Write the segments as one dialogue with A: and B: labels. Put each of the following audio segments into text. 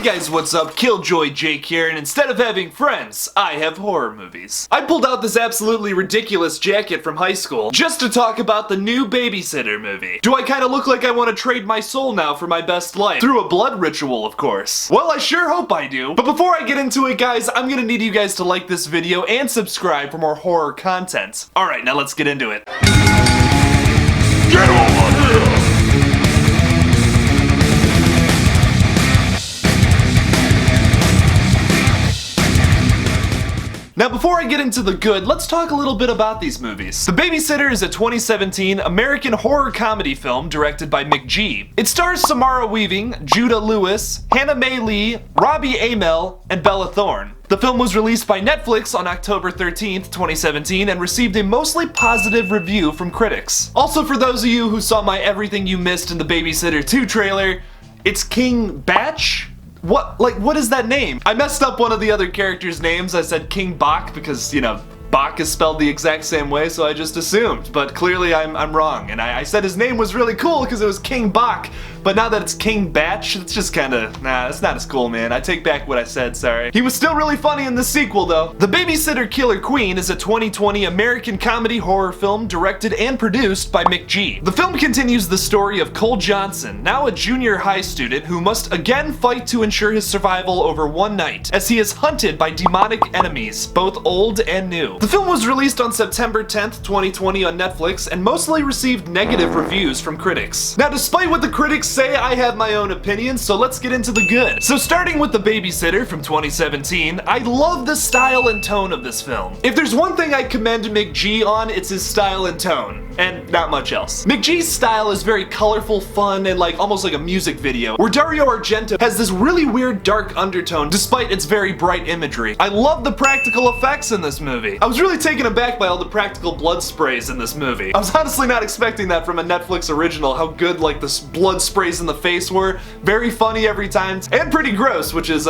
A: guys, what's up? KillJoy Jake here, and instead of having friends, I have horror movies. I pulled out this absolutely ridiculous jacket from high school just to talk about the new Babysitter movie. Do I kind of look like I want to trade my soul now for my best life? Through a blood ritual, of course. Well, I sure hope I do. But before I get into it, guys, I'm gonna need you guys to like this video and subscribe for more horror content. Alright, now let's get into it. Get over here! Now before I get into the good, let's talk a little bit about these movies. The Babysitter is a 2017 American horror comedy film directed by McG. It stars Samara Weaving, Judah Lewis, Hannah Mae Lee, Robbie Amell, and Bella Thorne. The film was released by Netflix on October 13th, 2017 and received a mostly positive review from critics. Also, for those of you who saw my Everything You Missed in the Babysitter 2 trailer, it's King Batch? What is that name? I messed up one of the other characters' names. I said King Bach because, you know, Bach is spelled the exact same way, so I just assumed. But clearly I'm wrong. And I said his name was really cool because it was King Bach. But now that it's King Batch, it's just kinda, nah, it's not as cool, man. I take back what I said, sorry. He was still really funny in the sequel, though. The Babysitter Killer Queen is a 2020 American comedy horror film directed and produced by McG. The film continues the story of Cole Johnson, now a junior high student who must again fight to ensure his survival over one night, as he is hunted by demonic enemies, both old and new. The film was released on September 10th, 2020 on Netflix, and mostly received negative reviews from critics. Now, despite what the critics say, I have my own opinion, so let's get into the good. So starting with The Babysitter from 2017, I love the style and tone of this film. If there's one thing I commend McG on, it's his style and tone, and not much else. McG's style is very colorful, fun, and almost like a music video, where Dario Argento has this really weird dark undertone despite its very bright imagery. I love the practical effects in this movie. I was really taken aback by all the practical blood sprays in this movie. I was honestly not expecting that from a Netflix original, how good the blood sprays in the face were. Very funny every time, and pretty gross, which is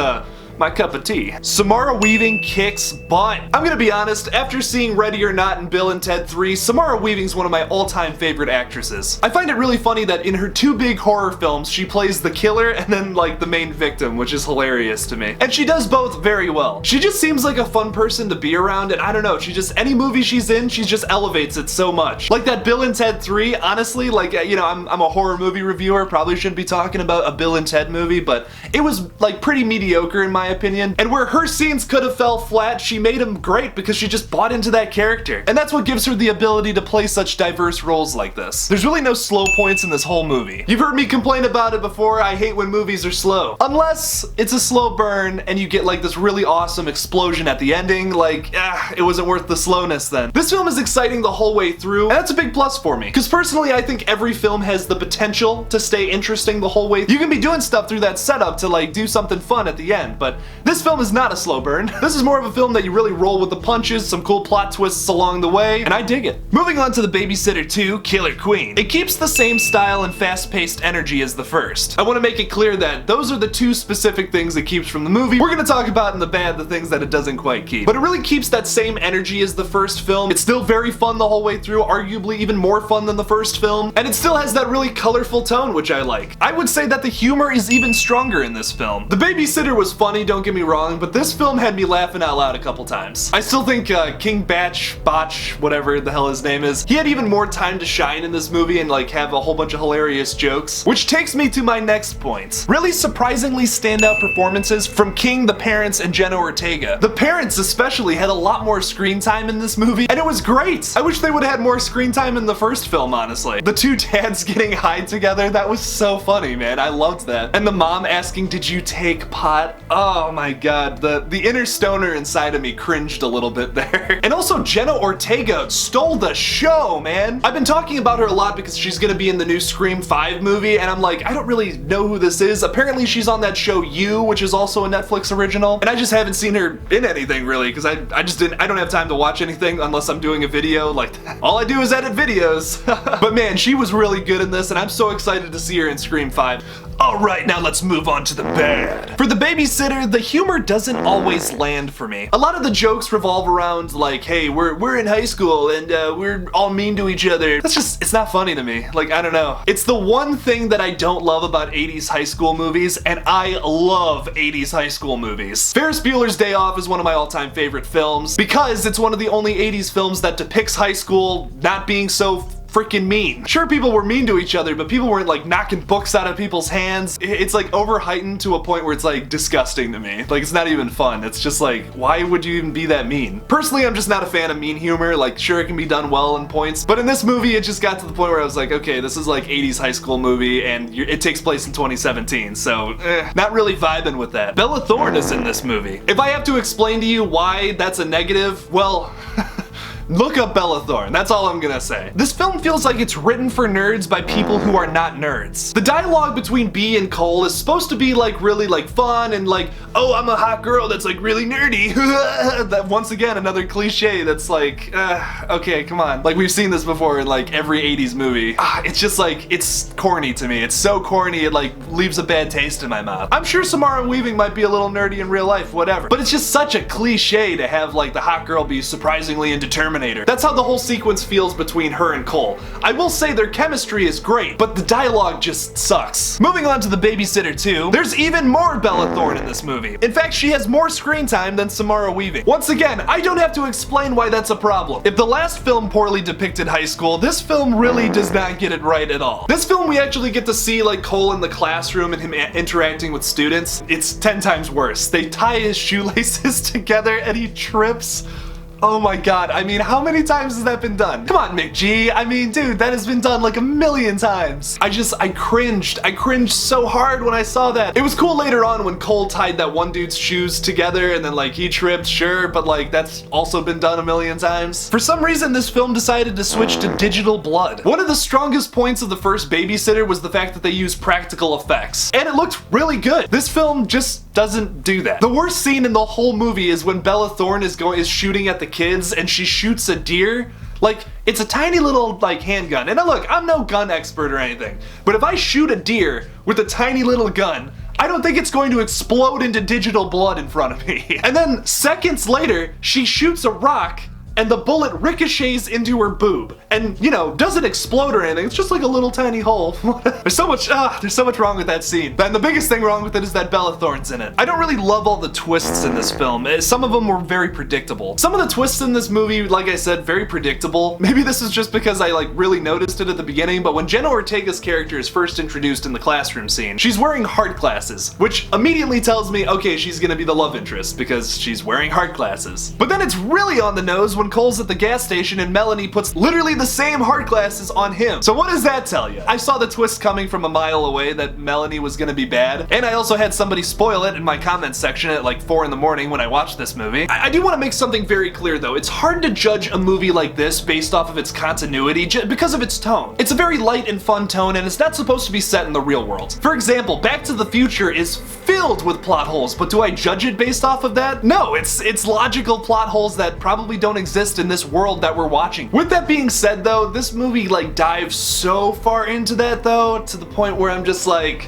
A: my cup of tea. Samara Weaving kicks butt. I'm gonna be honest, after seeing Ready or Not and Bill and Ted 3, Samara Weaving's one of my all-time favorite actresses. I find it really funny that in her two big horror films, she plays the killer and then the main victim, which is hilarious to me. And she does both very well. She just seems like a fun person to be around, and I don't know, any movie she's in, she just elevates it so much. Like that Bill and Ted 3, honestly, you know, I'm a horror movie reviewer, probably shouldn't be talking about a Bill and Ted movie, but it was pretty mediocre in my opinion, and where her scenes could have fell flat, she made them great because she just bought into that character. And that's what gives her the ability to play such diverse roles like this. There's really no slow points in this whole movie. You've heard me complain about it before, I hate when movies are slow. Unless it's a slow burn and you get this really awesome explosion at the ending, it wasn't worth the slowness then. This film is exciting the whole way through, and that's a big plus for me. Because personally, I think every film has the potential to stay interesting the whole way. You can be doing stuff through that setup to do something fun at the end, but this film is not a slow burn. This is more of a film that you really roll with the punches, some cool plot twists along the way, and I dig it. Moving on to The Babysitter 2, Killer Queen. It keeps the same style and fast-paced energy as the first. I want to make it clear that those are the two specific things it keeps from the movie. We're gonna talk about in the bad the things that it doesn't quite keep. But it really keeps that same energy as the first film. It's still very fun the whole way through, arguably even more fun than the first film, and it still has that really colorful tone, which I like. I would say that the humor is even stronger in this film. The Babysitter was funny, don't get me wrong, but this film had me laughing out loud a couple times. I still think King Botch, whatever the hell his name is, he had even more time to shine in this movie and have a whole bunch of hilarious jokes. Which takes me to my next point. Really surprisingly standout performances from King, the parents, and Jenna Ortega. The parents especially had a lot more screen time in this movie, and it was great. I wish they would have had more screen time in the first film, honestly. The two dads getting high together, that was so funny, man. I loved that. And the mom asking, "Did you take pot?" Oh my god, the inner stoner inside of me cringed a little bit there. And also Jenna Ortega stole the show, man. I've been talking about her a lot because she's gonna be in the new Scream 5 movie, and I'm I don't really know who this is. Apparently she's on that show You, which is also a Netflix original, and I just haven't seen her in anything really because I don't have time to watch anything unless I'm doing a video like that. All I do is edit videos. But man, she was really good in this, and I'm so excited to see her in Scream 5. Alright, now let's move on to the bad. For The Babysitter, the humor doesn't always land for me. A lot of the jokes revolve around like, hey, we're in high school and we're all mean to each other. It's not funny to me. Like, I don't know. It's the one thing that I don't love about 80s high school movies, and I love 80s high school movies. Ferris Bueller's Day Off is one of my all-time favorite films because it's one of the only 80s films that depicts high school not being so freaking mean. Sure, people were mean to each other, but people weren't like knocking books out of people's hands. It's like over heightened to a point where it's like disgusting to me. Like, it's not even fun. It's just like, why would you even be that mean? Personally, I'm just not a fan of mean humor. Like, sure, it can be done well in points, but in this movie, it just got to the point where I was like, okay, this is like 80s high school movie and it takes place in 2017, so not really vibing with that. Bella Thorne is in this movie. If I have to explain to you why that's a negative, well, look up Bella Thorne, that's all I'm gonna say. This film feels like it's written for nerds by people who are not nerds. The dialogue between Bea and Cole is supposed to be like really like fun and like, oh, I'm a hot girl that's like really nerdy. That once again, another cliche that's like, okay, come on. Like, we've seen this before in like every 80s movie. It's just like, it's corny to me. It's so corny, it like leaves a bad taste in my mouth. I'm sure Samara Weaving might be a little nerdy in real life, whatever. But it's just such a cliche to have like the hot girl be surprisingly indeterminate. That's how the whole sequence feels between her and Cole. I will say their chemistry is great, but the dialogue just sucks. Moving on to The Babysitter 2, there's even more Bella Thorne in this movie. In fact, she has more screen time than Samara Weaving. Once again, I don't have to explain why that's a problem. If the last film poorly depicted high school, this film really does not get it right at all. This film, we actually get to see like Cole in the classroom and him interacting with students. It's 10 times worse. They tie his shoelaces together and he trips. Oh my god, I mean, how many times has that been done? Come on, McG. I mean, dude, that has been done like a million times. I cringed. I cringed so hard when I saw that. It was cool later on when Cole tied that one dude's shoes together and then like he tripped, sure, but like that's also been done a million times. For some reason, this film decided to switch to digital blood. One of the strongest points of the first Babysitter was the fact that they used practical effects. And it looked really good. This film just doesn't do that. The worst scene in the whole movie is when Bella Thorne is shooting at the kids and she shoots a deer. Like, it's a tiny little like handgun. And now look, I'm no gun expert or anything, but if I shoot a deer with a tiny little gun, I don't think it's going to explode into digital blood in front of me. And then seconds later, she shoots a rock and the bullet ricochets into her boob and, you know, doesn't explode or anything. It's just like a little tiny hole. There's so much wrong with that scene. And the biggest thing wrong with it is that Bella Thorne's in it. I don't really love all the twists in this film. Some of them were very predictable. Some of the twists in this movie, like I said, very predictable. Maybe this is just because I like really noticed it at the beginning, but when Jenna Ortega's character is first introduced in the classroom scene, she's wearing hard glasses, which immediately tells me, okay, she's gonna be the love interest because she's wearing hard glasses. But then it's really on the nose when Cole's at the gas station and Melanie puts literally the same hard glasses on him. So what does that tell you? I saw the twist coming from a mile away that Melanie was gonna be bad, and I also had somebody spoil it in my comments section at like 4 in the morning when I watched this movie. I do want to make something very clear though. It's hard to judge a movie like this based off of its continuity because of its tone. It's a very light and fun tone and it's not supposed to be set in the real world. For example, Back to the Future is filled with plot holes, but do I judge it based off of that? No, it's logical plot holes that probably don't exist in this world that we're watching. With that being said though, this movie like dives so far into that though, to the point where I'm just like,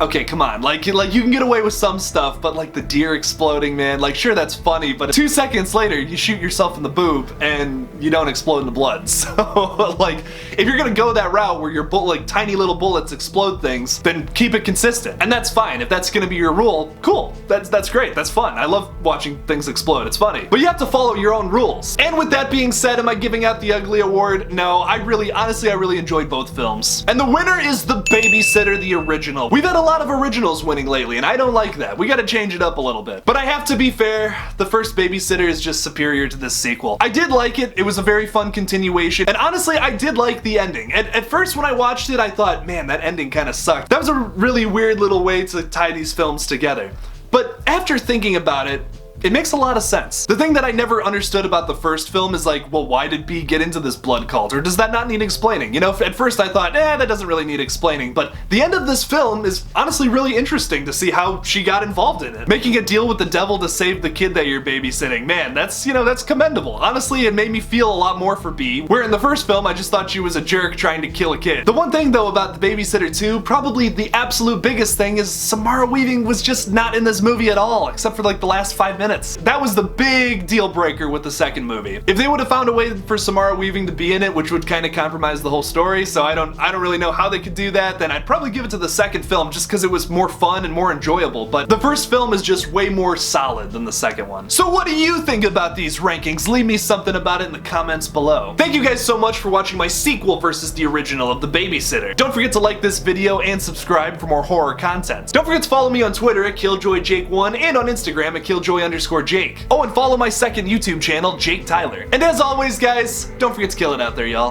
A: okay, come on, like you can get away with some stuff, but like the deer exploding, man, like sure, that's funny, but 2 seconds later you shoot yourself in the boob and you don't explode into blood. So like, if you're gonna go that route where your like tiny little bullets explode things, then keep it consistent, and that's fine. If that's gonna be your rule, cool, that's great, that's fun. I love watching things explode, it's funny, but you have to follow your own rules. And with that being said, am I giving out the ugly award? No, honestly I really enjoyed both films, and the winner is The Babysitter, the original. We've had a lot of originals winning lately, and I don't like that. We gotta change it up a little bit. But I have to be fair, the first Babysitter is just superior to this sequel. I did like it. It was a very fun continuation, and honestly, I did like the ending. At first, when I watched it, I thought, man, that ending kind of sucked. That was a really weird little way to tie these films together. But after thinking about it, It makes a lot of sense. The thing that I never understood about the first film is like, well, why did B get into this blood cult? Or does that not need explaining? You know, at first I thought, that doesn't really need explaining, but the end of this film is honestly really interesting to see how she got involved in it. Making a deal with the devil to save the kid that you're babysitting, man, that's, you know, that's commendable. Honestly, it made me feel a lot more for B, where in the first film I just thought she was a jerk trying to kill a kid. The one thing though about The Babysitter 2, probably the absolute biggest thing, is Samara Weaving was just not in this movie at all, except for like the last 5 minutes. That was the big deal breaker with the second movie. If they would have found a way for Samara Weaving to be in it, which would kind of compromise the whole story, so I don't really know how they could do that, then I'd probably give it to the second film just because it was more fun and more enjoyable, but the first film is just way more solid than the second one. So what do you think about these rankings? Leave me something about it in the comments below. Thank you guys so much for watching my sequel versus the original of The Babysitter. Don't forget to like this video and subscribe for more horror content. Don't forget to follow me on Twitter at KillJoyJake1 and on Instagram at KillJoy_Jake. Oh, and follow my second YouTube channel, Jake Tyler. And as always, guys, don't forget to kill it out there, y'all.